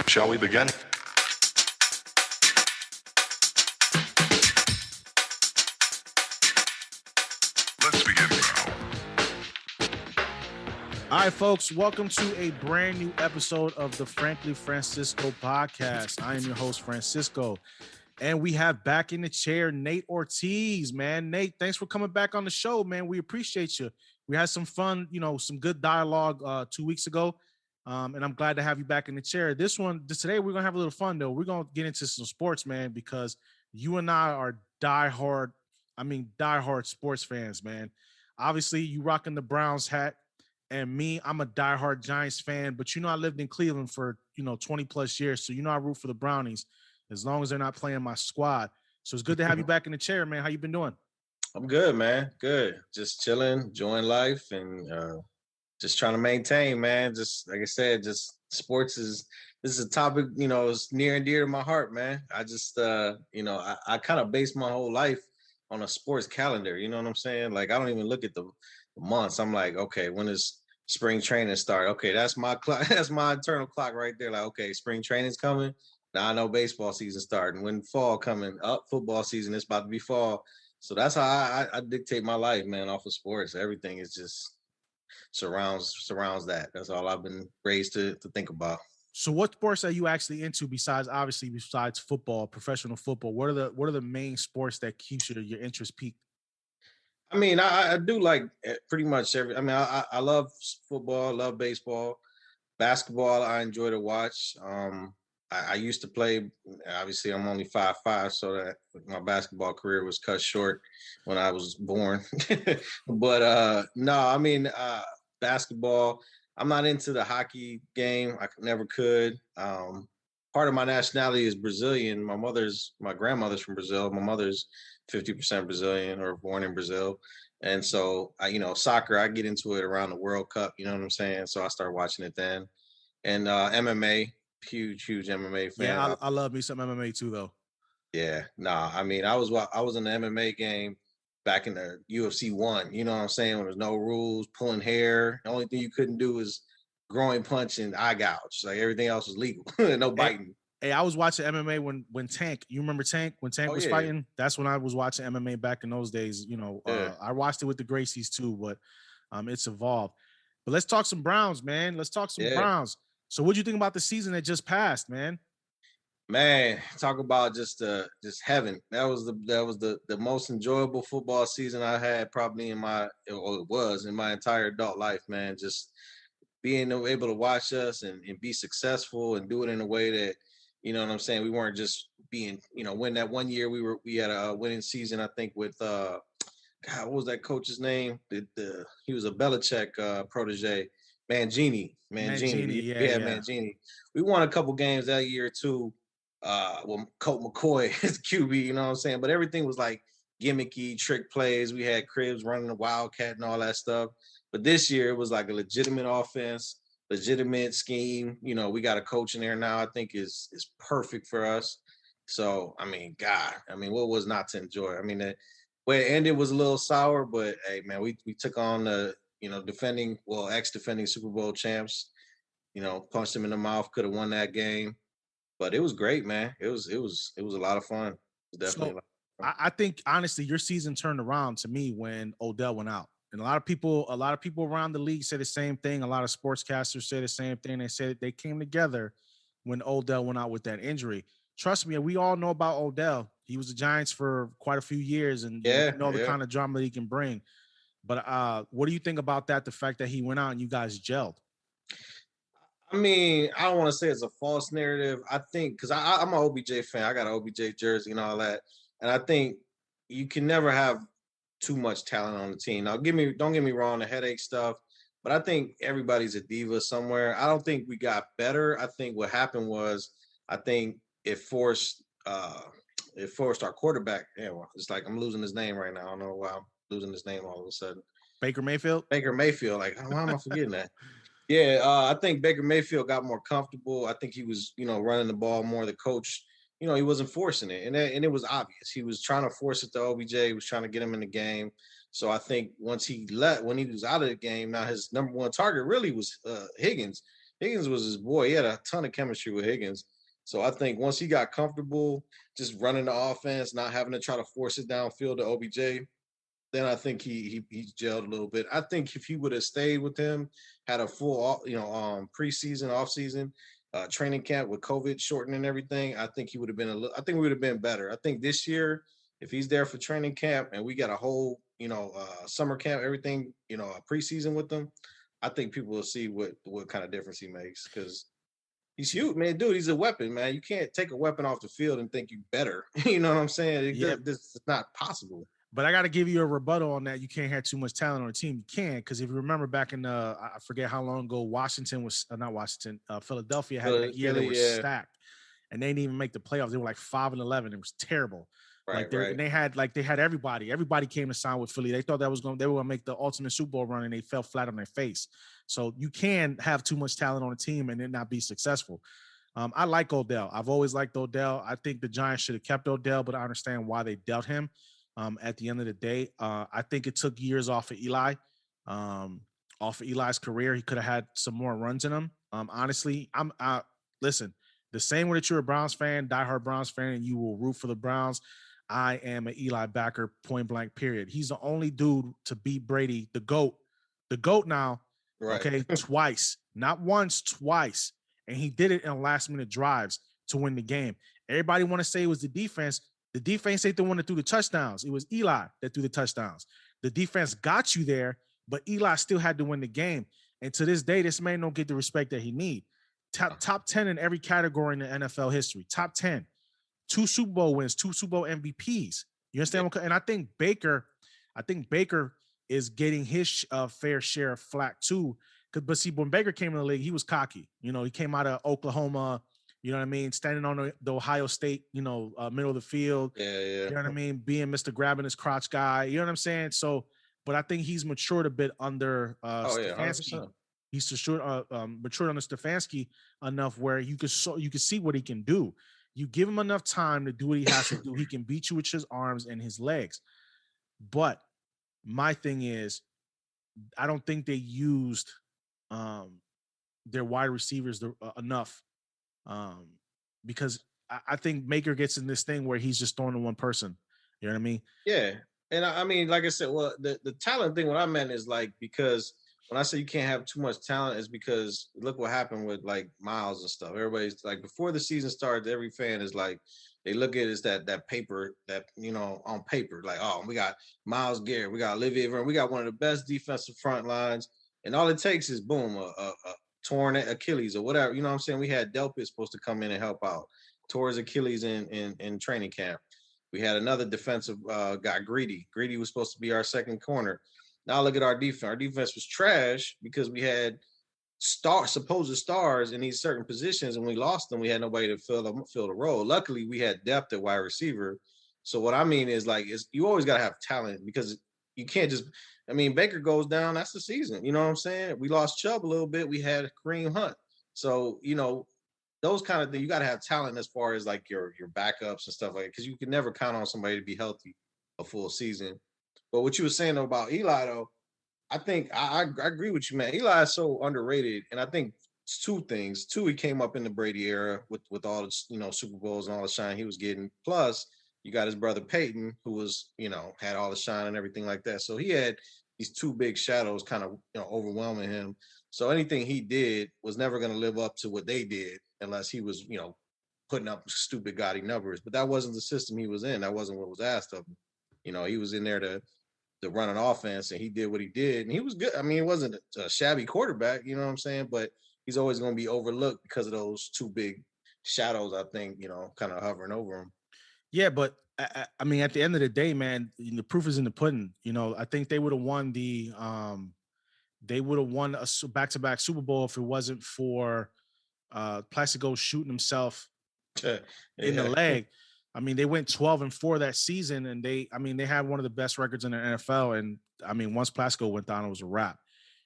Shall we begin? Let's begin now. All right, folks, welcome to a brand new episode of the Frankly Francisco podcast. I am your host, Francisco, and we have back in the chair Nate Ortiz, man. Nate, thanks for coming back on the show, man. We appreciate you. We had some fun, some good dialogue 2 weeks ago, and I'm glad to have you back in the chair. Today, we're going to have a little fun, though. We're going to get into some sports, man, because you and I are diehard sports fans, man. Obviously, you rocking the Browns hat. And me, I'm a diehard Giants fan, but I lived in Cleveland for 20 plus years, so I root for the Brownies as long as they're not playing my squad. So it's good to have you back in the chair, man. How you been doing? I'm good, man. Good. Just chilling, enjoying life, and just trying to maintain, man. Just like I said, just this is a topic, is near and dear to my heart, man. I just I kind of base my whole life on a sports calendar. You know what I'm saying? Like I don't even look at the months. I'm like, okay, when does spring training start? Okay, that's my clock. That's my internal clock right there. Like, okay, spring training's coming. Now I know baseball season starting. When fall coming up, football season, it's about to be fall. So that's how I dictate my life, man, off of sports. Everything is just surrounds that. That's all I've been raised to think about. So what sports are you actually into besides football, professional football? What are the main sports that keeps your interest peaked? I mean, I do like pretty much every. I mean, I love football, love baseball, basketball. I enjoy to watch. I used to play. Obviously, I'm only 5'5", so that my basketball career was cut short when I was born. But no, I mean basketball. I'm not into the hockey game. I never could. Part of my nationality is Brazilian. My grandmother's from Brazil. My mother's 50% Brazilian or born in Brazil. And so, soccer, I get into it around the World Cup, you know what I'm saying? So I started watching it then. And MMA, huge MMA fan. Yeah, I love me some MMA too, though. Yeah, nah, I mean, I was in the MMA game back in the UFC 1, you know what I'm saying? When there's no rules, pulling hair. The only thing you couldn't do is groin punch and eye gouge. Like everything else was legal. No biting. Hey, I was watching MMA when Tank. You remember Tank when Tank was fighting? That's when I was watching MMA back in those days. I watched it with the Gracies too, but it's evolved. But let's talk some Browns, man. Let's talk some Browns. So, what do you think about the season that just passed, man? Man, talk about just heaven. That was the most enjoyable football season I had probably in my entire adult life, man. Just being able to watch us and be successful and do it in a way that, you know what I'm saying, we weren't just being, when that one year we had a winning season, I think with God, what was that coach's name? He was a Belichick protege, Mangini. Yeah, Mangini. We won a couple games that year too. Well, Colt McCoy is QB, you know what I'm saying? But everything was like gimmicky, trick plays. We had Cribs running the Wildcat and all that stuff. But this year it was like a legitimate offense, legitimate scheme. We got a coach in there now I think is perfect for us. So, I mean, God, what was not to enjoy? I mean, the way it ended was a little sour, but hey, man, we took on the, ex-defending Super Bowl champs, punched them in the mouth, could have won that game. But it was great, man. It was a lot of fun. It was definitely. So, I think honestly, your season turned around to me when Odell went out, and a lot of people around the league say the same thing. A lot of sportscasters say the same thing. They said they came together when Odell went out with that injury. Trust me, we all know about Odell. He was the Giants for quite a few years, and the kind of drama that he can bring. But what do you think about that? The fact that he went out and you guys gelled. I mean, I don't want to say it's a false narrative. I think because I'm an OBJ fan. I got an OBJ jersey and all that. And I think you can never have too much talent on the team. Now, don't get me wrong, the headache stuff. But I think everybody's a diva somewhere. I don't think we got better. I think what happened was, I think it forced our quarterback. Yeah, well, it's like I'm losing his name right now. I don't know why I'm losing his name all of a sudden. Baker Mayfield. Like, why am I forgetting that? Yeah, I think Baker Mayfield got more comfortable. I think he was, running the ball more. The coach, he wasn't forcing it, and it was obvious. He was trying to force it to OBJ. He was trying to get him in the game. So I think when he was out of the game, now his number one target really was Higgins. Higgins was his boy. He had a ton of chemistry with Higgins. So I think once he got comfortable just running the offense, not having to try to force it downfield to OBJ, then I think he gelled a little bit. I think if he would have stayed with him, had a full preseason, off season, training camp with COVID shortening everything, I think he would have been I think we would have been better. I think this year, if he's there for training camp and we got a whole summer camp, everything a preseason with them, I think people will see what kind of difference he makes because. He's huge, man. Dude, he's a weapon, man. You can't take a weapon off the field and think you better. You know what I'm saying? This is not possible. But I got to give you a rebuttal on that. You can't have too much talent on a team. You can, because if you remember back in I forget how long ago, Washington was not Washington, Philadelphia had that year they were stacked, and they didn't even make the playoffs. They were like 5-11. It was terrible. Right, And they had everybody. Everybody came to sign with Philly. They thought they were going to make the ultimate Super Bowl run, and they fell flat on their face. So you can have too much talent on a team and then not be successful. I like Odell. I've always liked Odell. I think the Giants should have kept Odell, but I understand why they dealt him. At the end of the day, I think it took years off of Eli. Off of Eli's career, he could have had some more runs in him. Honestly, listen. The same way that you're a Browns fan, diehard Browns fan, and you will root for the Browns. I am an Eli backer, point blank, period. He's the only dude to beat Brady, the GOAT now, right. Okay, twice, not once, twice. And he did it in last minute drives to win the game. Everybody want to say it was the defense. The defense ain't the one that threw the touchdowns. It was Eli that threw the touchdowns. The defense got you there, but Eli still had to win the game. And to this day, this man don't get the respect that he need. Top 10 in every category in the NFL history. Top 10. 2 Super Bowl wins, 2 Super Bowl MVPs. You understand? And I think Baker is getting his fair share of flack too. But see, when Baker came in the league, he was cocky. He came out of Oklahoma. You know what I mean? Standing on the Ohio State, middle of the field. Yeah. You know what I mean? Being Mr. Grabbing his crotch guy. You know what I'm saying? So, but I think he's matured a bit under Stefanski. Yeah, he's matured under Stefanski enough where you can see what he can do. You give him enough time to do what he has to do. He can beat you with his arms and his legs. But my thing is, I don't think they used their wide receivers enough because I think Baker gets in this thing where he's just throwing to one person. You know what I mean? Yeah. And I mean, like I said, well, the talent thing, what I meant is like, because when I say you can't have too much talent, is because look what happened with like Miles and stuff. Everybody's like, before the season starts, every fan is like, they look at it as that paper that, on paper, like, oh, we got Miles Garrett, we got Olivier Vernon, we got one of the best defensive front lines. And all it takes is boom, a torn Achilles or whatever. You know what I'm saying? We had Delpit supposed to come in and help out. Tore his Achilles in training camp. We had another defensive guy, Greedy. Greedy was supposed to be our second corner. Now look at our defense. Our defense was trash because we had supposed stars in these certain positions, and we lost them. We had nobody to fill the role. Luckily, we had depth at wide receiver. So what I mean is like, you always got to have talent because you can't just. I mean, Baker goes down. That's the season. You know what I'm saying? We lost Chubb a little bit. We had Kareem Hunt. So those kind of things, you got to have talent as far as like your backups and stuff like that, because you can never count on somebody to be healthy a full season. But what you were saying about Eli, though, I think I agree with you, man. Eli is so underrated, and I think it's two things. Two, he came up in the Brady era with all the Super Bowls and all the shine he was getting. Plus, you got his brother Peyton, who was had all the shine and everything like that. So he had these two big shadows kind of overwhelming him. So anything he did was never going to live up to what they did unless he was putting up stupid gaudy numbers. But that wasn't the system he was in. That wasn't what was asked of him. He was in there to run an offense, and he did what he did, and he was good. I mean, he wasn't a shabby quarterback, you know what I'm saying? But he's always going to be overlooked because of those two big shadows, I think, kind of hovering over him. Yeah, but I mean, at the end of the day, man, the proof is in the pudding. I think they would have won a back-to-back Super Bowl if it wasn't for Plaxico shooting himself in the leg. I mean, they went 12-4 that season, and they had one of the best records in the NFL. And I mean, once Plaxico went down, it was a wrap.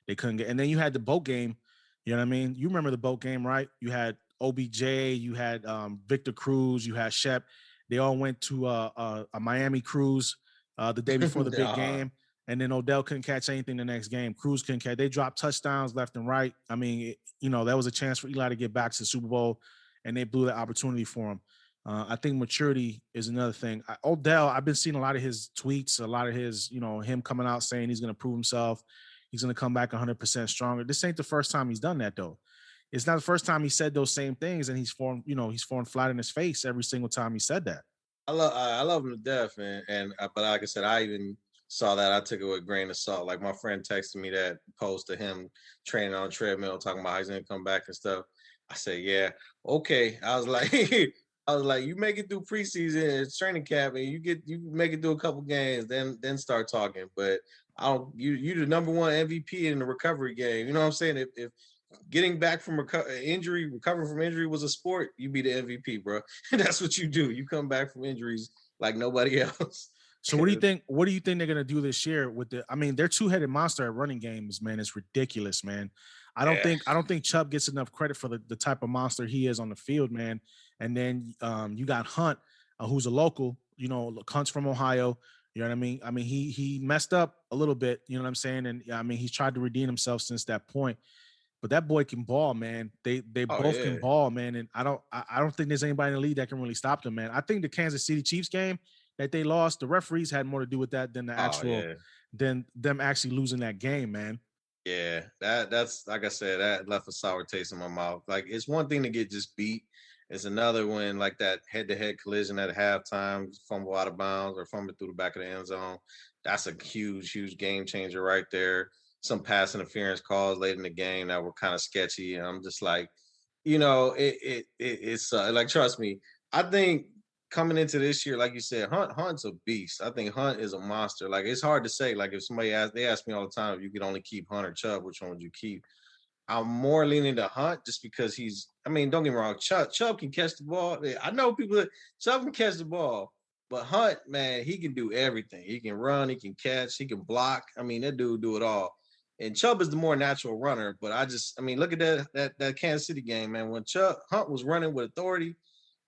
They couldn't get. And then you had the boat game. You know what I mean? You remember the boat game, right? You had OBJ, you had Victor Cruz, you had Shep. They all went to a Miami cruise the day before the big game, And then Odell couldn't catch anything the next game. Cruz couldn't catch. They dropped touchdowns left and right. I mean, that was a chance for Eli to get back to the Super Bowl, and they blew the opportunity for him. I think maturity is another thing. Odell, I've been seeing a lot of his tweets, a lot of his, him coming out saying he's going to prove himself. He's going to come back 100% stronger. This ain't the first time he's done that, though. It's not the first time he said those same things, and he's fallen flat in his face every single time he said that. I love him to death, but like I said, I even saw that. I took it with a grain of salt. Like my friend texted me that post of him training on a treadmill, talking about how he's gonna come back and stuff. I said, yeah, okay. I was like, you make it through preseason, it's training camp, and you make it through a couple games, then start talking. But you the number one MVP in the recovery game. You know what I'm saying? If getting back from recovering from injury was a sport, you be the MVP, bro. That's what you do. You come back from injuries like nobody else. So what do you think? What do you think they're gonna do this year with their two-headed monster at running games, man? It's ridiculous, man. I don't think Chubb gets enough credit for the type of monster he is on the field, man. And then you got Hunt, who's a local, Hunt's from Ohio. You know what I mean? I mean, he messed up a little bit, you know what I'm saying? And I mean, he's tried to redeem himself since that point. But that boy can ball, man. They both can ball, man. And I don't think there's anybody in the league that can really stop them, man. I think the Kansas City Chiefs game that they lost, the referees had more to do with that than than them actually losing that game, man. Yeah, that's like I said, that left a sour taste in my mouth. Like, it's one thing to get just beat. It's another when, like, that head-to-head collision at halftime, fumble out of bounds or fumble through the back of the end zone. That's a huge, huge game changer right there. Some pass interference calls late in the game that were kind of sketchy, and I'm just like, it's like, trust me, I think coming into this year, like you said, Hunt's a beast. I think Hunt is a monster. Like, it's hard to say. Like, if they ask me all the time if you could only keep Hunt or Chubb, which one would you keep? I'm more leaning to Hunt just because don't get me wrong, Chubb can catch the ball. I know people that Chubb can catch the ball, but Hunt, man, he can do everything. He can run, he can catch, he can block. I mean, that dude do it all. And Chubb is the more natural runner, but look at that Kansas City game, man. When Hunt was running with authority,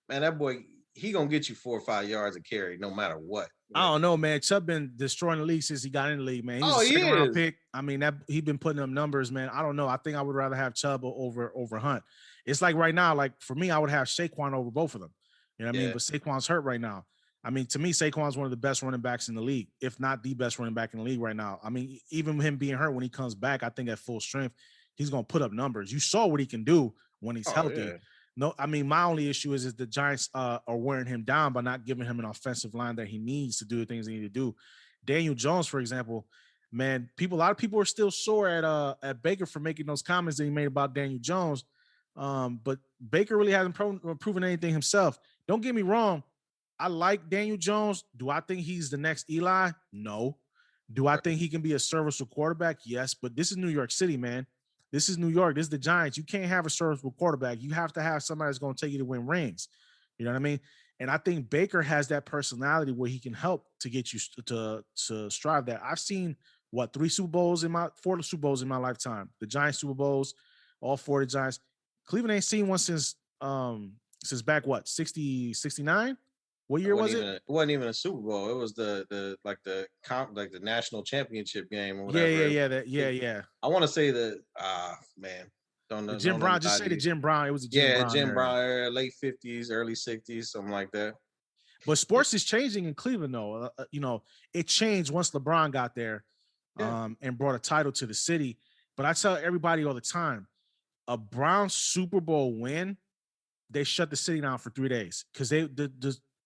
man, that boy, he gonna get you 4 or 5 yards of carry no matter what. I don't know, man. Chubb been destroying the league since he got in the league, man. He was a second round pick. I mean, he been putting up numbers, man. I don't know. I think I would rather have Chubb over Hunt. It's like right now, like for me, I would have Saquon over both of them. You know what I mean? But Saquon's hurt right now. I mean, to me, Saquon's one of the best running backs in the league, if not the best running back in the league right now. I mean, even him being hurt, when he comes back, I think at full strength, he's going to put up numbers. You saw what he can do when he's healthy. Yeah. No, I mean, my only issue is the Giants are wearing him down by not giving him an offensive line that he needs to do the things he need to do. Daniel Jones, for example, man, a lot of people are still sore at Baker for making those comments that he made about Daniel Jones. But Baker really hasn't proven anything himself. Don't get me wrong. I like Daniel Jones. Do I think he's the next Eli? No. Do I think he can be a serviceable quarterback? Yes. But this is New York City, man. This is New York. This is the Giants. You can't have a serviceable quarterback. You have to have somebody that's going to take you to win rings. You know what I mean? And I think Baker has that personality where he can help to get you to strive that. I've seen, 4 Super Bowls in my lifetime. The Giants Super Bowls, all 4 of the Giants. Cleveland ain't seen one since back, 60, 69? What year was it? It wasn't even a Super Bowl. It was the national championship game or whatever. Yeah. I want to say man. Don't know. Jim Brown. Just say the Jim Brown. It was a Jim Brown era, late 50s, early 60s, something like that. But sports is changing in Cleveland, though. It changed once LeBron got there, and brought a title to the city. But I tell everybody all the time, a Browns Super Bowl win, they shut the city down for 3 days because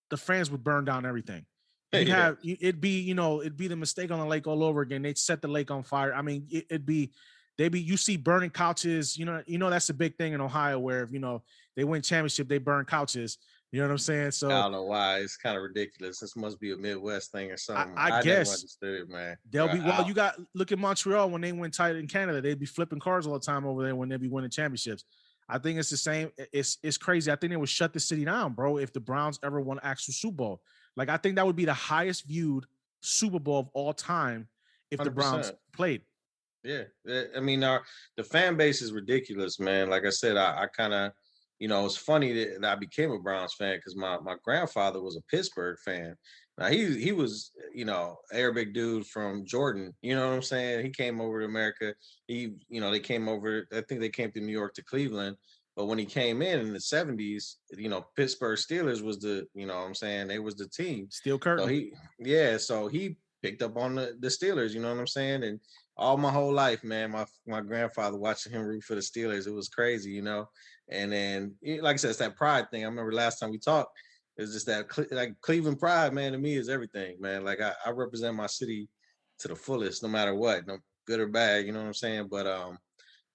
the fans would burn down everything. It'd be the mistake on the lake all over again. They'd set the lake on fire. I mean, you see burning couches. That's a big thing in Ohio where if they win championship, they burn couches. You know what I'm saying? So I don't know why. It's kind of ridiculous. This must be a Midwest thing or something. I guess. Never understood it, man. You look at Montreal when they win title in Canada. They'd be flipping cars all the time over there when they'd be winning championships. I think it's the same. It's crazy. I think they would shut the city down, bro, if the Browns ever won an actual Super Bowl. Like, I think that would be the highest viewed Super Bowl of all time if 100%. The Browns played. Yeah. I mean, the fan base is ridiculous, man. Like I said, I kind of it's funny that I became a Browns fan because my grandfather was a Pittsburgh fan. Now he was, Arabic dude from Jordan. You know what I'm saying? He came over to America. They came over. I think they came to New York to Cleveland. But when he came in the '70s, Pittsburgh Steelers was what I'm saying, they was the team. Steel So curtain. he picked up on the Steelers. You know what I'm saying? And all my whole life, man, my grandfather watching him root for the Steelers, it was crazy. And then, like I said, it's that pride thing. I remember last time we talked, it's just that like Cleveland pride, man. To me, is everything, man. Like I represent my city to the fullest, no matter what, no good or bad. You know what I'm saying? But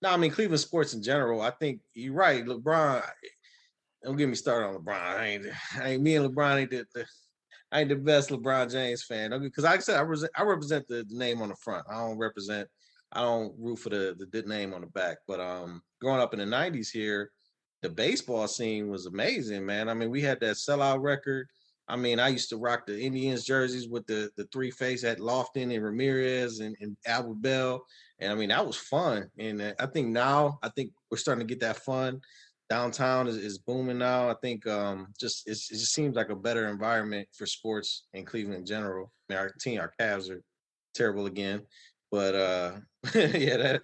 no, I mean Cleveland sports in general. I think you're right. LeBron, don't get me started on LeBron. I ain't me and LeBron ain't I ain't the best LeBron James fan. Because like I said, I represent the name on the front. I don't root for the name on the back. But growing up in the '90s here, the baseball scene was amazing, man. I mean, we had that sellout record. I mean, I used to rock the Indians jerseys with the three face at Lofton and Ramirez and Albert Bell. And I mean, that was fun. And I think we're starting to get that fun. Downtown is booming now. I think it just seems like a better environment for sports in Cleveland in general. I mean, our Cavs are terrible again, but yeah,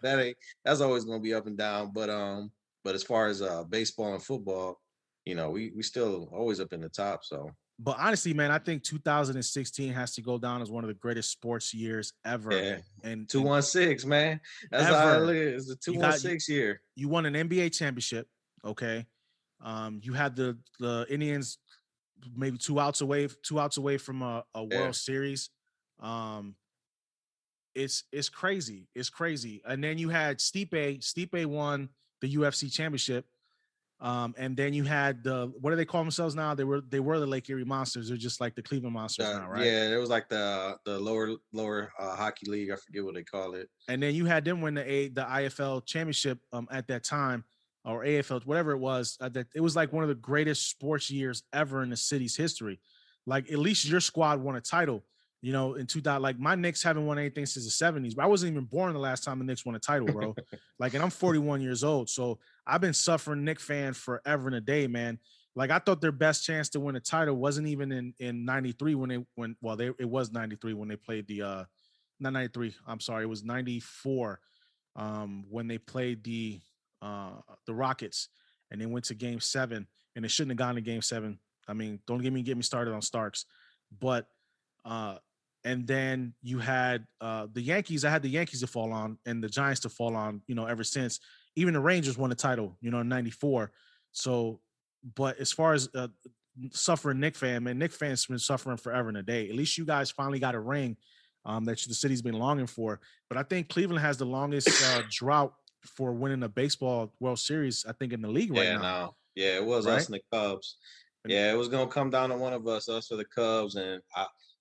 that's always gonna be up and down. But as far as baseball and football, we still always up in the top. So But honestly, man, I think 2016 has to go down as one of the greatest sports years ever. yeah, And 216, man. That's how I ever. look at it. It's a You got 216 year. you won an NBA championship. Okay. You had the Indians maybe two outs away from a Yeah, World Series. Um, it's crazy. It's crazy. And then you had Stipe. Stipe won the UFC championship. And then you had what do they call themselves now? They were the Lake Erie Monsters. They're just like the Cleveland Monsters now, right? yeah. It was like the lower hockey league. I forget what they call it. And then you had them win the IFL championship at that time, or AFL, whatever it was. That it was like one of the greatest sports years ever in the city's history. Like at least your squad won a title. In 2000, like my Knicks haven't won anything since the '70s. But I wasn't even born the last time the Knicks won a title, bro. Like, and I'm 41 years old, so I've been suffering Knick fan forever and a day, man. Like I thought their best chance to win a title wasn't even in '93 it was '93 when they played not 93. I'm sorry, it was 94 when they played the Rockets and they went to game 7 and they shouldn't have gone to game 7. I mean, don't get me started on Starks. But uh and then you had the Yankees. I had the Yankees to fall on and the Giants to fall on, ever since. Even the Rangers won the title, in '94. So, but as far as suffering Knick fan, man, Knick fans been suffering forever and a day. At least you guys finally got a ring that the city's been longing for. But I think Cleveland has the longest drought for winning a baseball World Series, I think, in the league right Yeah, now, no. Yeah, it was us right? and the Cubs. And Yeah, it was gonna come down to one of us or the Cubs. And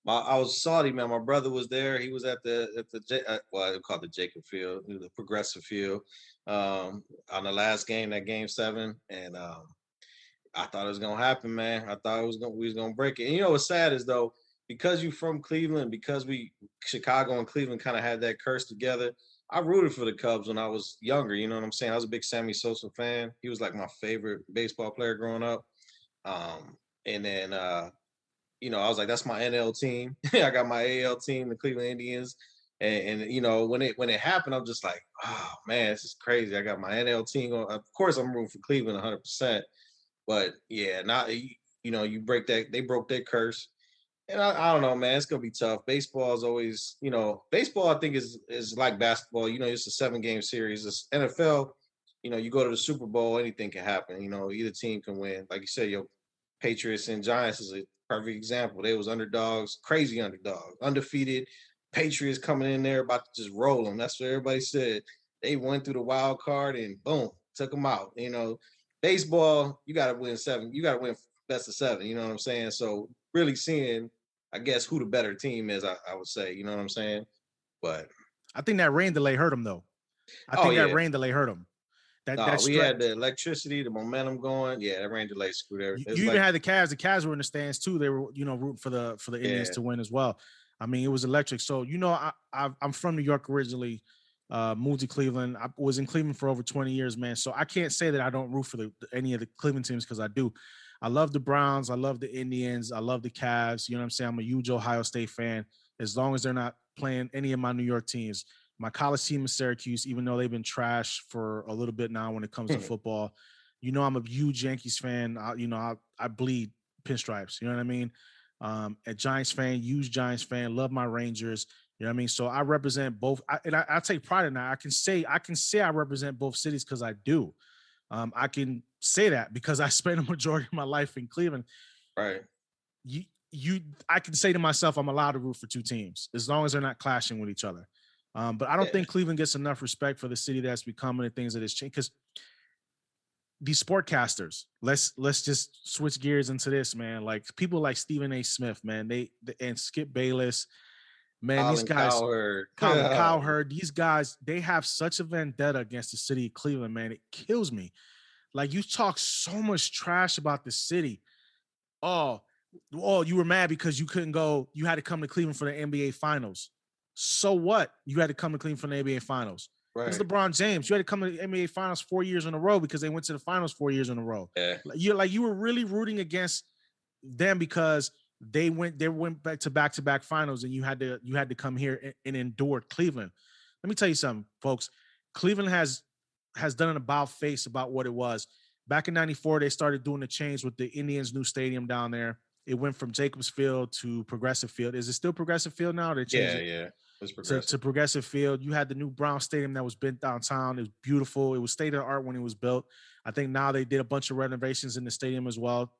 I was salty, man. My brother was there. He was at well, they call it the Jacob Field, the Progressive Field, on the last game, that game 7. And I thought it was gonna happen, man. I thought we was gonna break it. And what's sad is though, because you from Cleveland, because Chicago and Cleveland kind of had that curse together. I rooted for the Cubs when I was younger. You know what I'm saying? I was a big Sammy Sosa fan. He was like my favorite baseball player growing up. And then I was like, that's my NL team. I got my AL team, the Cleveland Indians. And when it happened, I'm just like, oh man, this is crazy. I got my NL team. Of course, I'm rooting for Cleveland 100%. But yeah, not you break that. They broke their curse. And I don't know, man. It's gonna be tough. Baseball is always, baseball. I think is like basketball. It's a 7-game series. It's NFL. You go to the Super Bowl, anything can happen. Either team can win. Like you said, your Patriots and Giants is a perfect example. They was underdogs, crazy underdogs, undefeated. Patriots coming in there about to just roll them. That's what everybody said. They went through the wild card and boom, took them out. Baseball, you got to win 7. You got to win best of 7. You know what I'm saying? So really seeing, I guess, who the better team is, I would say. You know what I'm saying? But I think that rain delay hurt them though. I oh think that yeah, rain delay hurt them. That no, we had stretch. the electricity, the momentum going. Yeah, that rain delay screwed You, everything. It's you even like had the Cavs. The Cavs were in the stands too. They were, rooting for the Indians yeah, to win as well. I mean, it was electric. So, I'm from New York originally. moved to Cleveland. I was in Cleveland for over 20 years, man. So I can't say that I don't root for any of the Cleveland teams because I do. I love the Browns. I love the Indians. I love the Cavs. You know what I'm saying? I'm a huge Ohio State fan. As long as they're not playing any of my New York teams. My college team is Syracuse, even though they've been trash for a little bit now when it comes to football. You know, I'm a huge Yankees fan. I bleed pinstripes. You know what I mean? A Giants fan, huge Giants fan. Love my Rangers. You know what I mean? So I represent both, I take pride in that. I can say I represent both cities because I do. I can say that because I spent a majority of my life in Cleveland. Right. I can say to myself, I'm allowed to root for two teams as long as they're not clashing with each other. But I don't think Cleveland gets enough respect for the city that's become and the things that has changed. Because these sportcasters, let's just switch gears into this, man. Like people like Stephen A. Smith, man, they and Skip Bayless, man, Colin these guys, Cowherd. Colin Cowherd, these guys, they have such a vendetta against the city of Cleveland, man. It kills me. Like you talk so much trash about the city. Oh, you were mad because you couldn't go. You had to come to Cleveland for the NBA Finals. So what? You had to come to Cleveland for the NBA Finals. Right. It's LeBron James. You had to come to the NBA Finals 4 years in a row because they went to the Finals 4 years in a row. Yeah. You were really rooting against them because they went back to back finals, and you had to come here and endure Cleveland. Let me tell you something, folks. Cleveland has done an about face about what it was. Back in '94, they started doing the change with the Indians' new stadium down there. It went from Jacobs Field to Progressive Field. Is it still Progressive Field now? They changed it. Yeah. It's Progressive. To Progressive Field. You had the new Brown Stadium that was built downtown. It was beautiful. It was state of the art when it was built. I think now they did a bunch of renovations in the stadium as well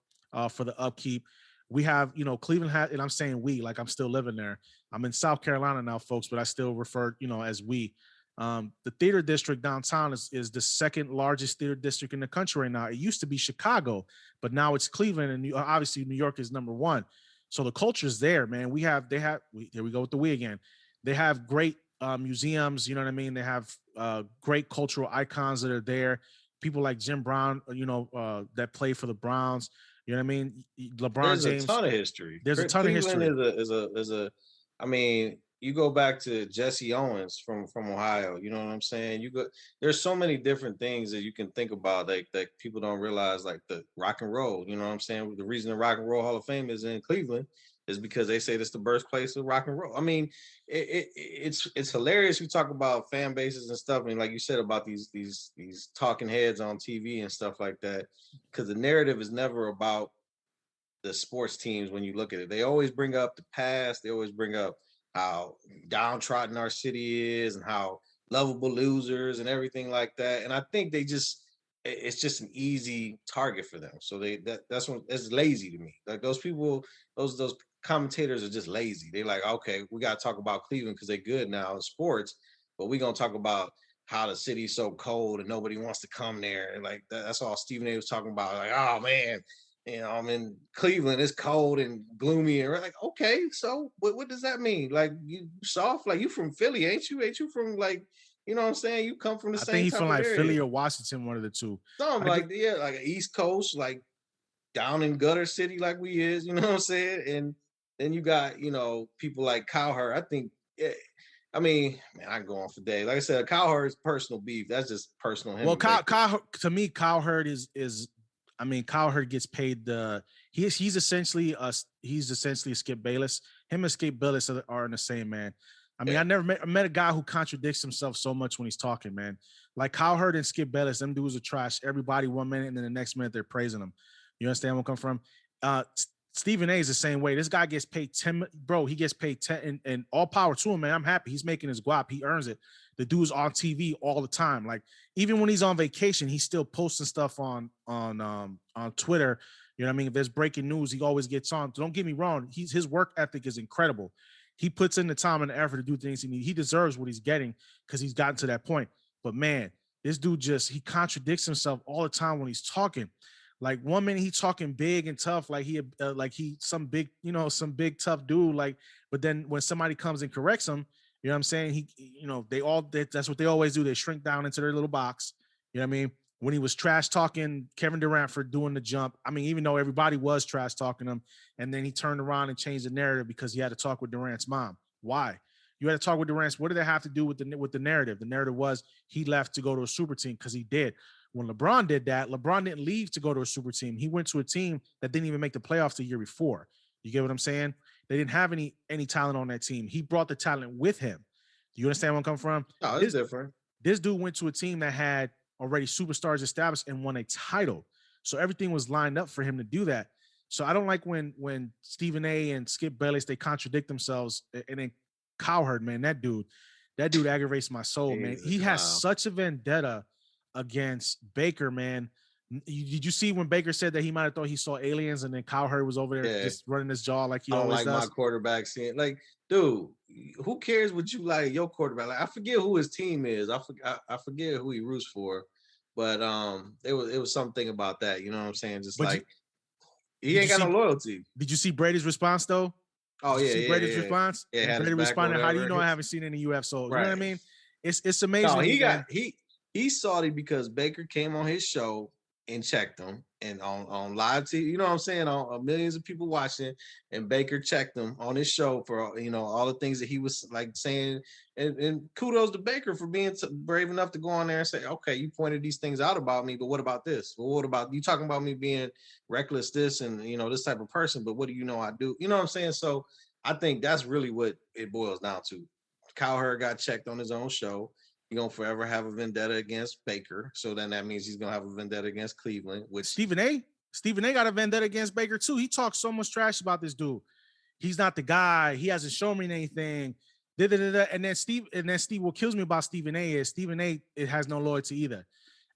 for the upkeep. We have, Cleveland had, and I'm saying we, like I'm still living there. I'm in South Carolina now, folks, but I still refer, as we. The theater district downtown is the second largest theater district in the country right now. It used to be Chicago, but now it's Cleveland, and obviously New York is number one. So the culture's there, man. Here we go with the we again. They have great museums, you know what I mean? They have great cultural icons that are there. People like Jim Brown, that play for the Browns. You know what I mean? LeBron James. There's a ton of history. Is a. I mean, you go back to Jesse Owens from Ohio. You know what I'm saying? There's so many different things that you can think about that people don't realize, like the rock and roll. You know what I'm saying? The reason the Rock and Roll Hall of Fame is in Cleveland is because they say it's the birthplace of rock and roll. I mean, it's hilarious. We talk about fan bases and stuff. I mean, like you said about these talking heads on TV and stuff like that, because the narrative is never about the sports teams. When you look at it, they always bring up the past. They always bring up how downtrodden our city is and how lovable losers and everything like that. And I think it's just an easy target for them. So that's lazy to me. Like those people, those commentators are just lazy. They're like, okay, we got to talk about Cleveland because they're good now in sports, but we're going to talk about how the city's so cold and nobody wants to come there. And like that's all Stephen A was talking about. Like, oh man, I'm in Cleveland, it's cold and gloomy. And we're like, okay, so what does that mean? Like you soft, like you from Philly, ain't you? Ain't you from like, you know what I'm saying? You come from the same. I think he's from like area. Philly or Washington, one of the two. Something like an East Coast, like down in gutter city, like we is. You know what I'm saying? And then you got people like Cowherd. I think. I mean, man, I can go on for days. Like I said, Cowherd's personal beef. That's just personal. Well, to me, Cowherd is. I mean, Cowherd gets paid he's essentially a Skip Bayless. Him and Skip Bayless are in the same, man. I mean, I never met a guy who contradicts himself so much when he's talking, man. Like Cowherd and Skip Bayless, them dudes are trash. Everybody 1 minute, and then the next minute they're praising them. You understand where I'm coming from? Stephen A is the same way. This guy gets paid 10, bro. He gets paid 10, and all power to him, man. I'm happy. He's making his guap. He earns it. The dude's on TV all the time. Like even when he's on vacation, he's still posting stuff on Twitter. You know what I mean? If there's breaking news, he always gets on. Don't get me wrong. His work ethic is incredible. He puts in the time and the effort to do things he needs. He deserves what he's getting because he's gotten to that point. But man, this dude he contradicts himself all the time when he's talking. Like 1 minute he's talking big and tough, like he some big, some big tough dude. Like, but then when somebody comes and corrects him, you know what I'm saying? That's what they always do. They shrink down into their little box. You know what I mean? When he was trash talking Kevin Durant for doing the jump, I mean, even though everybody was trash talking him, and then he turned around and changed the narrative because he had to talk with Durant's mom. Why? You had to talk with Durant. What did that have to do with the narrative? The narrative was he left to go to a super team because he did. When LeBron did that, LeBron didn't leave to go to a super team. He went to a team that didn't even make the playoffs the year before. You get what I'm saying? They didn't have any talent on that team. He brought the talent with him. Do you understand where I'm coming from? No, it's different. This dude went to a team that had already superstars established and won a title. So everything was lined up for him to do that. So I don't like when Stephen A and Skip Bayless, they contradict themselves. And then Cowherd, man, that dude aggravates my soul, man. He has such a vendetta against Baker, man. Did you see when Baker said that he might have thought he saw aliens, and then Cowherd was over there just running his jaw like he always does? I don't like my quarterback seeing, like, dude, who cares what you like your quarterback? Like, I forget who his team is. I forget who he roots for, but it was something about that. You know what I'm saying? Just but like he ain't got no loyalty. Did you see Brady's response though? Oh yeah, Brady's response. Yeah, Brady responded, "How do you know I haven't seen any UF?" So you know what I mean? It's amazing. No, he salty because Baker came on his show and checked him, and on live TV, you know what I'm saying, on millions of people watching, and Baker checked him on his show for, you know, all the things that he was like saying, and kudos to Baker for being brave enough to go on there and say, okay, you pointed these things out about me, but what about this? Well, what about you talking about me being reckless, this, and, you know, this type of person, but what do you know I do? You know what I'm saying? So I think that's really what it boils down to. Cowherd got checked on his own show. He's gonna forever have a vendetta against Baker. So then that means he's gonna have a vendetta against Cleveland. Which Stephen A got a vendetta against Baker too. He talks so much trash about this dude. He's not the guy. He hasn't shown me anything. And then Steve, what kills me about Stephen A is Stephen A, it has no loyalty either.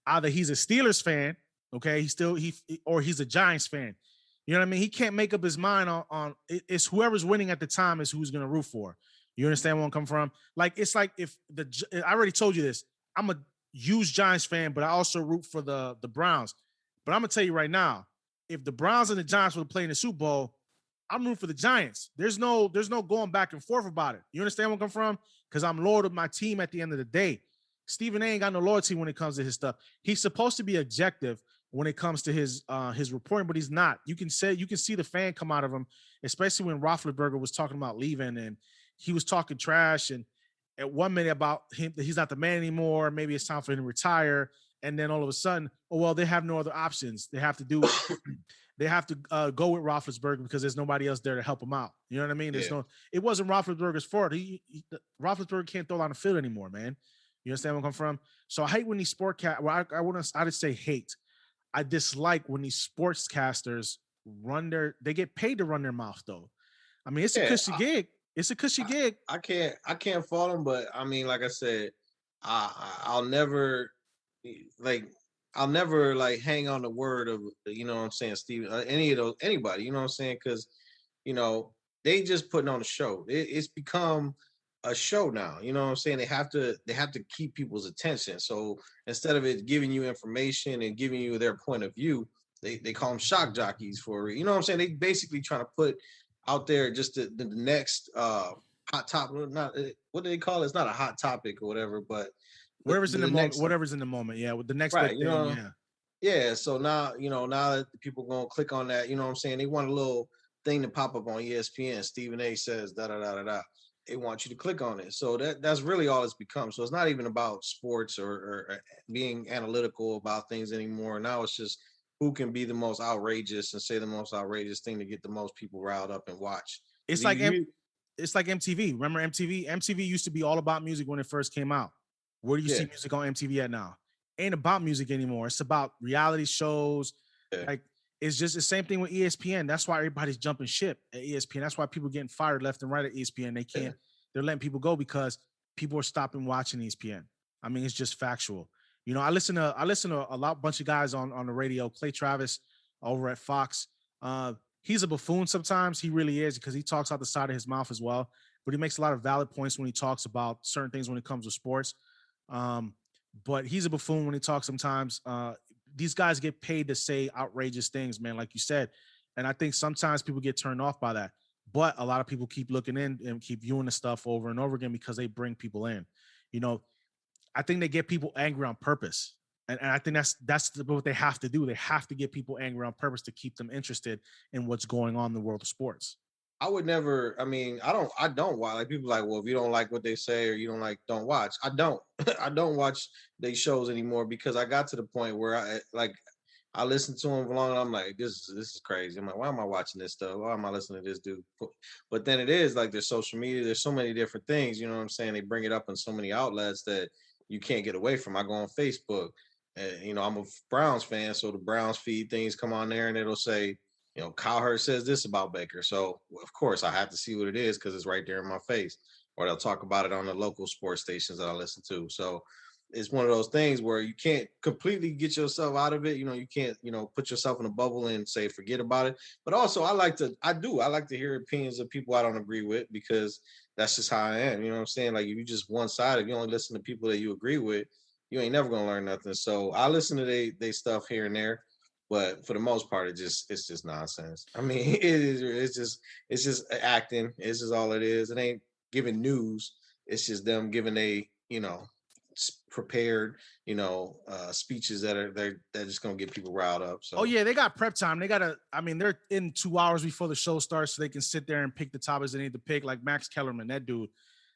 Either he's a Steelers fan, okay, or he's a Giants fan. You know what I mean? He can't make up his mind on it's whoever's winning at the time is who's gonna root for. You understand where I'm coming from? Like, it's like if I already told you this, I'm a huge Giants fan, but I also root for the Browns. But I'm gonna tell you right now, if the Browns and the Giants were playing the Super Bowl, I'm rooting for the Giants. There's no going back and forth about it. You understand where I'm coming from? Because I'm loyal to my team at the end of the day. Stephen A ain't got no loyalty when it comes to his stuff. He's supposed to be objective when it comes to his reporting, but he's not. You can see the fan come out of him, especially when Roethlisberger was talking about leaving and he was talking trash, and at 1 minute about him that he's not the man anymore. Maybe it's time for him to retire. And then all of a sudden, oh well, they have no other options. They have to go with Roethlisberger because there's nobody else there to help him out. You know what I mean? It wasn't Roethlisberger's fault. Roethlisberger can't throw on the field anymore, man. You understand where I'm coming from? So I hate when these I would say hate. I dislike when these sportscasters they get paid to run their mouth though. I mean, it's a cushy gig. It's a cushy gig. I can't fault him, but I mean, like I said, I'll never hang on the word of, you know what I'm saying, Steve, anybody, you know what I'm saying? Because, you know, they just putting on a show. It's become a show now. You know what I'm saying? They have to keep people's attention. So instead of it giving you information and giving you their point of view, they call them shock jockeys for, you know what I'm saying? They basically trying to put out there just the next hot topic. Not what do they call it? It's not a hot topic or whatever, but whatever's in the moment. Yeah, with the next right, thing, you know, yeah. So now, you know, now that people gonna click on that, you know what I'm saying? They want a little thing to pop up on ESPN. Stephen A says da da da da da. They want you to click on it. So that's really all it's become. So it's not even about sports or being analytical about things anymore. Now it's just who can be the most outrageous and say the most outrageous thing to get the most people riled up and watch. It's like MTV. Remember MTV? MTV used to be all about music when it first came out. Where do you see music on MTV at now? Ain't about music anymore. It's about reality shows. Yeah. Like, it's just the same thing with ESPN. That's why everybody's jumping ship at ESPN. That's why people getting fired left and right at ESPN. They can't. They're letting people go because people are stopping watching ESPN. I mean, it's just factual. You know, I listen to a bunch of guys on the radio. Clay Travis over at Fox. He's a buffoon sometimes. He really is, because he talks out the side of his mouth as well. But he makes a lot of valid points when he talks about certain things when it comes to sports. But he's a buffoon when he talks sometimes. These guys get paid to say outrageous things, man, like you said. And I think sometimes people get turned off by that. But a lot of people keep looking in and keep viewing the stuff over and over again because they bring people in. You know, I think they get people angry on purpose. And I think that's what they have to do. They have to get people angry on purpose to keep them interested in what's going on in the world of sports. I would never. I mean, I don't watch. Like people like, well, if you don't like what they say or you don't like, don't watch. I don't. I don't watch they shows anymore because I got to the point where I listen to them for long and I'm like, this is crazy. I'm like, why am I watching this stuff? Why am I listening to this dude? But then it is like there's social media. There's so many different things. You know what I'm saying? They bring it up in so many outlets that you can't get away from. I go on Facebook, and I'm a Browns fan, so the Browns feed things come on there, and it'll say, Cowherd says this about Baker. So of course I have to see what it is because it's right there in my face. Or they'll talk about it on the local sports stations that I listen to. So it's one of those things where you can't completely get yourself out of it. You can't, put yourself in a bubble and say forget about it. But also I like to hear opinions of people I don't agree with because that's just how I am. You know what I'm saying? Like if you just one sided, you only listen to people that you agree with, you ain't never gonna learn nothing. So I listen to they stuff here and there, but for the most part, it's just nonsense. I mean, it's just acting. It's just all it is. It ain't giving news. It's just them giving prepared, speeches they're just gonna get people riled up. Oh So yeah, they got prep time. They're in 2 hours before the show starts, so they can sit there and pick the topics they need to pick. Like Max Kellerman, that dude.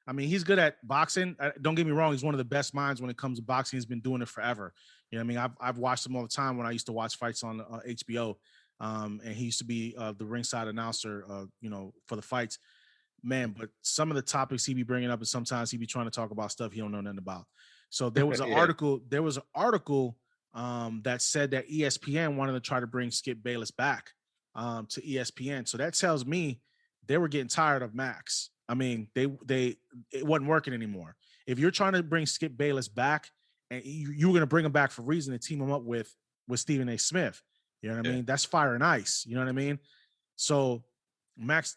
I mean, he's good at boxing. Don't get me wrong; he's one of the best minds when it comes to boxing. He's been doing it forever. You know what I mean? I've watched him all the time when I used to watch fights on HBO, and he used to be the ringside announcer, for the fights. Man, but some of the topics he be bringing up, and sometimes he be trying to talk about stuff he don't know nothing about. So there was an yeah, article. There was an article that said that ESPN wanted to try to bring Skip Bayless back to ESPN. So that tells me they were getting tired of Max. I mean, it wasn't working anymore. If you're trying to bring Skip Bayless back, and you were going to bring him back for a reason to team him up with Stephen A. Smith, you know what I yeah, mean? That's fire and ice. You know what I mean? So Max,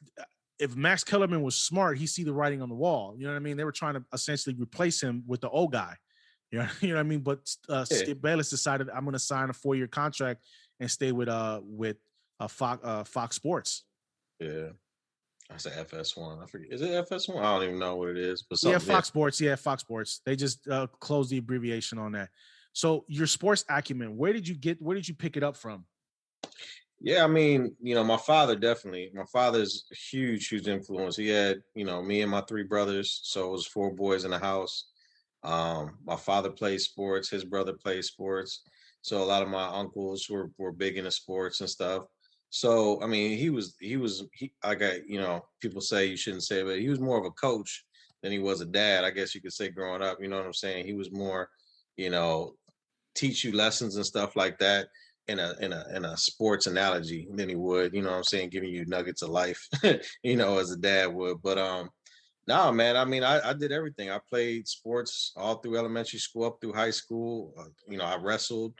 if Max Kellerman was smart, he see the writing on the wall. You know what I mean? They were trying to essentially replace him with the old guy. You know what I mean? But yeah, Skip Bayless decided I'm going to sign a 4-year contract and stay with Fox Sports. yeah. I say FS1. I forget. Is it FS1? I don't even know what it is, but Yeah, something. Yeah, Fox Sports. Yeah, Fox Sports. They just closed the abbreviation on that. So your sports acumen, where did you pick it up from? yeah. I mean, my father definitely. My father's a huge influence. He had, me and my three brothers, so it was four boys in the house. My father plays sports. His brother plays sports. So a lot of my uncles were big into sports and stuff. So I mean, he like people say you shouldn't say, but he was more of a coach than he was a dad. I guess you could say growing up. You know what I'm saying? He was more, you know, teach you lessons and stuff like that in a sports analogy than he would, you know what I'm saying, giving you nuggets of life, as a dad would. But no, man. I mean, I did everything. I played sports all through elementary school, up through high school. I wrestled,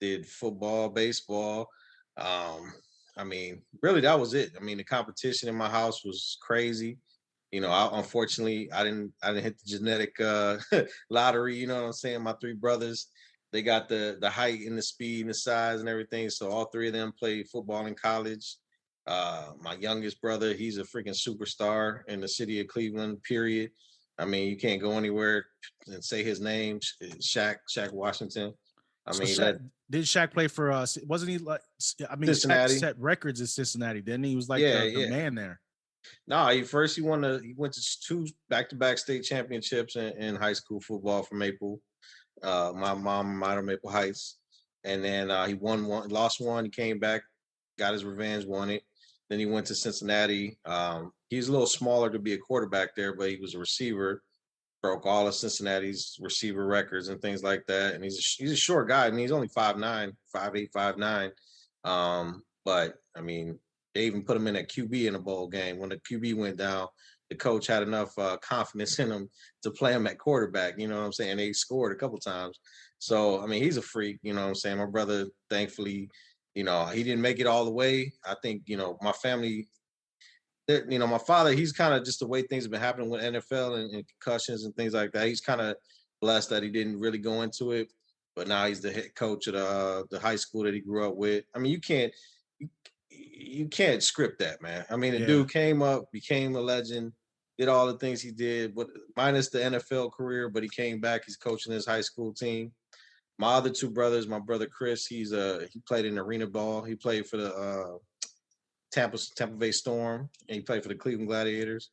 did football, baseball. Um, I mean, really, that was it. I mean, the competition in my house was crazy. Unfortunately, I didn't hit the genetic lottery. You know what I'm saying? My three brothers, they got the height and the speed and the size and everything. So all three of them played football in college. My youngest brother, he's a freaking superstar in the city of Cleveland, period. I mean, you can't go anywhere and say his name, Shaq Washington. I So mean, Shaq, that did Shaq play for us? Wasn't he like? I mean, Shaq Cincinnati. set records in Cincinnati. Then he was like Yeah, the yeah. man there. No, he went to two back-to-back state championships in high school football for Maple. My mom minor Maple Heights. And then he won one, lost one, he came back, got his revenge, won it. Then he went to Cincinnati. He's a little smaller to be a quarterback there, but he was a receiver. Broke all of Cincinnati's receiver records and things like that. And he's a short guy. I mean, he's only 5'9", 5'8", 5'9". But I mean, they even put him in a QB in a bowl game. When the QB went down, the coach had enough confidence in him to play him at quarterback. You know what I'm saying? They scored a couple times. So I mean, he's a freak. You know what I'm saying? My brother, thankfully, he didn't make it all the way. I think my family, my father, he's kind of just the way things have been happening with NFL and concussions and things like that. He's kind of blessed that he didn't really go into it, but now he's the head coach of the high school that he grew up with. I mean, you can't script that, man. I mean, the Yeah. dude came up, became a legend, did all the things he did, but minus the NFL career. But he came back. He's coaching his high school team. My other two brothers, my brother Chris, he played in arena ball. He played for the Tampa Bay Storm, and he played for the Cleveland Gladiators.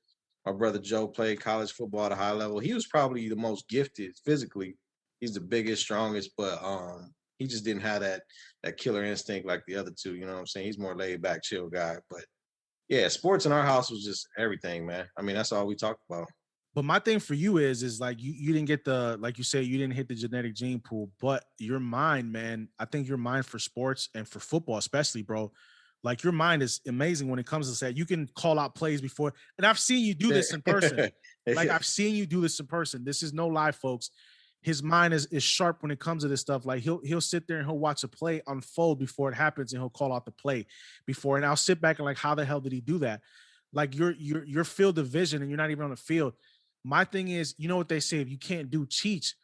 My brother Joe played college football at a high level. He was probably the most gifted physically. He's the biggest, strongest, but he just didn't have that killer instinct like the other two. You know what I'm saying? He's more laid back, chill guy. But yeah, sports in our house was just everything, man. I mean, that's all we talked about. But my thing for you is like you didn't get the, like you say, you didn't hit the genetic gene pool, but your mind, man, I think your mind for sports and for football especially, bro, like your mind is amazing when it comes to say you can call out plays before. And I've seen you do this in person. Like I've seen you do this in person. This is no lie, folks. His mind is sharp when it comes to this stuff. Like he'll sit there and he'll watch a play unfold before it happens, and he'll call out the play before. And I'll sit back and like, how the hell did he do that? Like your field of vision, and you're not even on the field. My thing is, you know what they say, if you can't do, teach.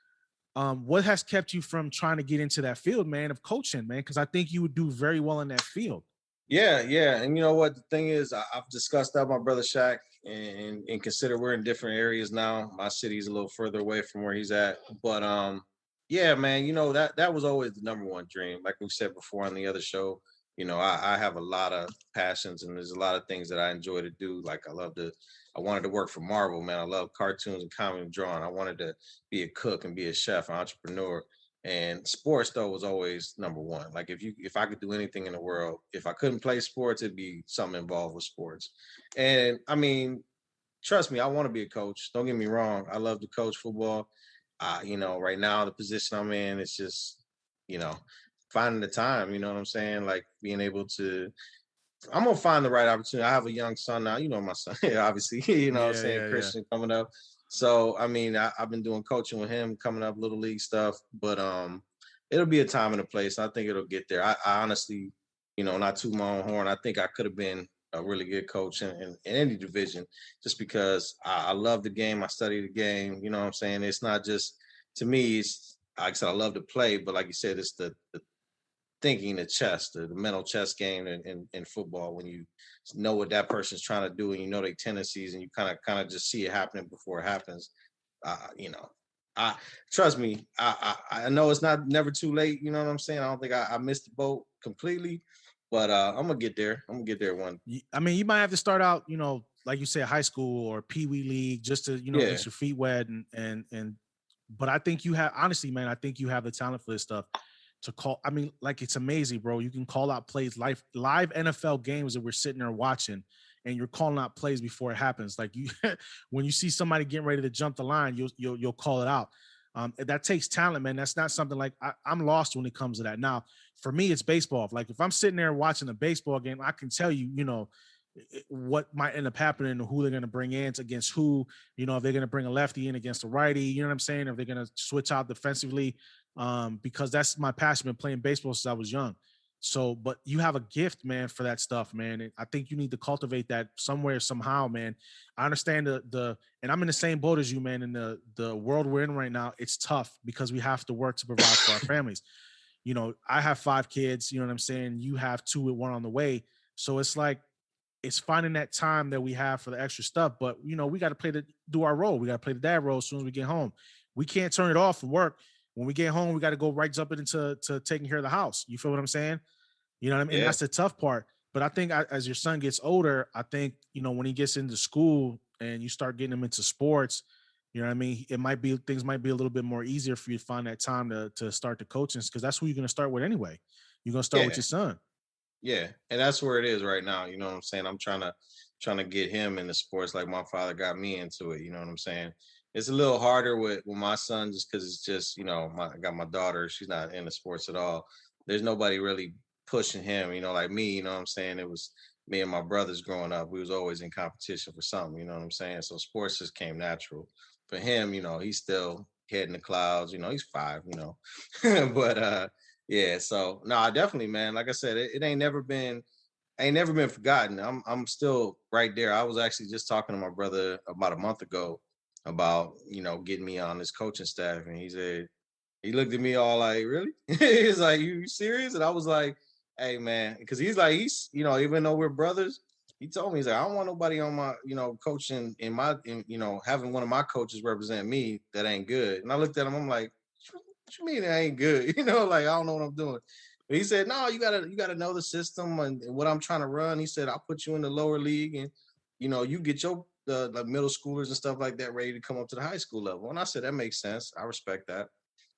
What has kept you from trying to get into that field, man, of coaching, man? Because I think you would do very well in that field. Yeah, yeah. And you know what? The thing is, I've discussed that with my brother Shaq, and consider we're in different areas now. My city's a little further away from where he's at. But yeah, man, you know, that was always the number one dream. Like we said before on the other show, you know, I have a lot of passions, and there's a lot of things that I enjoy to do. Like I wanted to work for Marvel, man. I love cartoons and comic and drawing. I wanted to be a cook and be a chef, an entrepreneur. And sports though was always number one. Like if I could do anything in the world, if I couldn't play sports, it'd be something involved with sports. And I mean, trust me, I want to be a coach. Don't get me wrong. I love to coach football. You know, right now the position I'm in, it's just, you know, finding the time, you know what I'm saying? Like being able to, I'm gonna find the right opportunity. I have a young son now, you know my son, obviously, you know what I'm Yeah, saying, yeah, yeah. Christian coming up. So I mean, I've been doing coaching with him coming up, little league stuff, but it'll be a time and a place. I think it'll get there. I honestly, you know, not toot my own horn. I think I could have been a really good coach in any division, just because I love the game. I study the game. You know what I'm saying? It's not just, to me, it's like I said, I love to play, but like you said, it's the thinking, the chess, the mental chess game in football, when you know what that person's trying to do, and you know their tendencies, and you kind of just see it happening before it happens. You know, I trust me. I know it's not never too late. You know what I'm saying? I don't think I missed the boat completely, but I'm gonna get there. I'm gonna get there one. I mean, you might have to start out, you know, like you said, high school or Pee Wee League, just to, you know, Yeah, get your feet wet and. But I think you have, honestly, man, I think you have the talent for this stuff to call. I mean, like it's amazing, bro. You can call out plays, live NFL games that we're sitting there watching, and you're calling out plays before it happens. Like you, when you see somebody getting ready to jump the line, you'll call it out. That takes talent, man. That's not something like I'm lost when it comes to that. Now, for me, it's baseball. Like if I'm sitting there watching a baseball game, I can tell you, you know, what might end up happening, who they're going to bring in against who, you know, if they're going to bring a lefty in against a righty, you know what I'm saying? Or if they're going to switch out defensively, because that's my passion, been playing baseball since I was young. So, but you have a gift, man, for that stuff, man. And I think you need to cultivate that somewhere, somehow, man. I understand and I'm in the same boat as you, man. In the world we're in right now, it's tough because we have to work to provide for our families. You know, I have 5 kids, you know what I'm saying? You have 2 with 1 on the way. So it's like, it's finding that time that we have for the extra stuff. But you know, we got to do our role. We got to play the dad role as soon as we get home. We can't turn it off from work. When we get home, we got to go right jump into taking care of the house. You feel what I'm saying? You know what I mean? And yeah, that's the tough part. But I think as your son gets older, I think, you know, when he gets into school and you start getting him into sports, you know what I mean? Things might be a little bit more easier for you to find that time to start the coaching, because that's who you're going to start with anyway. You're going to start with yeah. your son. Yeah, and that's where it is right now. You know what I'm saying? I'm trying to get him into sports like my father got me into it. You know what I'm saying? It's a little harder with my son, just because it's just, you know, I got my daughter. She's not into sports at all. There's nobody really pushing him. You know, like me. You know what I'm saying? It was me and my brothers growing up. We was always in competition for something. You know what I'm saying? So sports just came natural for him. You know, he's still head in the clouds. You know, he's 5. You know, but yeah, so no, I definitely, man. Like I said, it ain't never been forgotten. I'm still right there. I was actually just talking to my brother about a month ago about, you know, getting me on this coaching staff, and he looked at me all like, really? He's like, you serious? And I was like, hey man, because he's you know, even though we're brothers, he told me, he's like, I don't want nobody on my, you know, coaching you know, having one of my coaches represent me that ain't good. And I looked at him, I'm like, what you mean it ain't good? You know, like I don't know what I'm doing. He said, "No, you gotta know the system and what I'm trying to run." He said, "I'll put you in the lower league, and you get your the middle schoolers and stuff like that ready to come up to the high school level." And I said, "That makes sense. I respect that,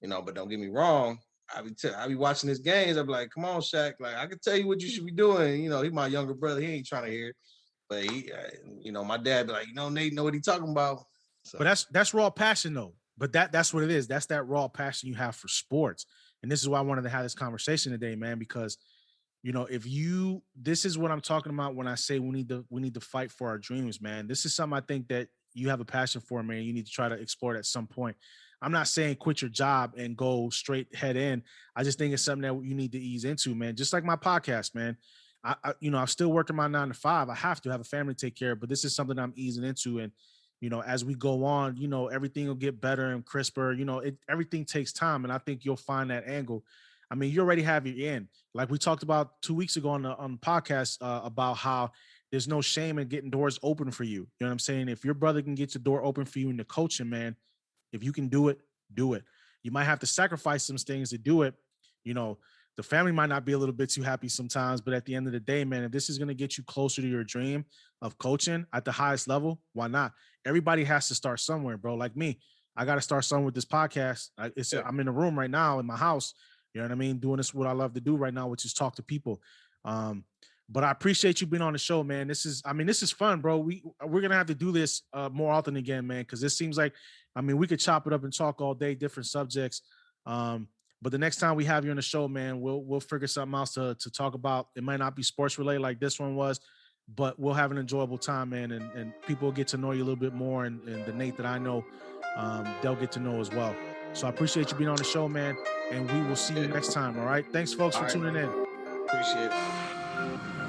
But don't get me wrong. I be watching his games. I'm like, come on, Shaq. Like I can tell you what you should be doing. He's my younger brother. He ain't trying to hear, it. But my dad be like, Nate know what he talking about. So But that's raw passion though. But that's what it is. That's that raw passion you have for sports. And this is why I wanted to have this conversation today, man, because if this is what I'm talking about when I say we need to fight for our dreams, man. This is something I think that you have a passion for, man. You need to try to explore it at some point. I'm not saying quit your job and go straight head in. I just think it's something that you need to ease into, man. Just like my podcast, man. I'm still working my 9 to 5. I have to have a family to take care of, but this is something I'm easing into. And, as we go on, everything will get better and crisper. Everything takes time. And I think you'll find that angle. I mean, you already have your end. Like we talked about 2 weeks ago on the podcast about how there's no shame in getting doors open for you. You know what I'm saying? If your brother can get your door open for you in the coaching, man, if you can do it, do it. You might have to sacrifice some things to do it. You know, the family might not be a little bit too happy sometimes, but at the end of the day, man, if this is going to get you closer to your dream of coaching at the highest level, why not? Everybody has to start somewhere, bro. Like me, I got to start somewhere with this podcast. I'm in a room right now in my house. You know what I mean? Doing this what I love to do right now, which is talk to people. But I appreciate you being on the show, man. This is fun, bro. We're gonna have to do this more often again, man, because this seems like, we could chop it up and talk all day, different subjects. But the next time we have you on the show, man, we'll figure something else to talk about. It might not be sports related like this one was, but we'll have an enjoyable time, man, and people will get to know you a little bit more, and the Nate that I know, they'll get to know as well. So I appreciate you being on the show, man, and we will see you next time. All right. Thanks, folks, for tuning in. appreciate it.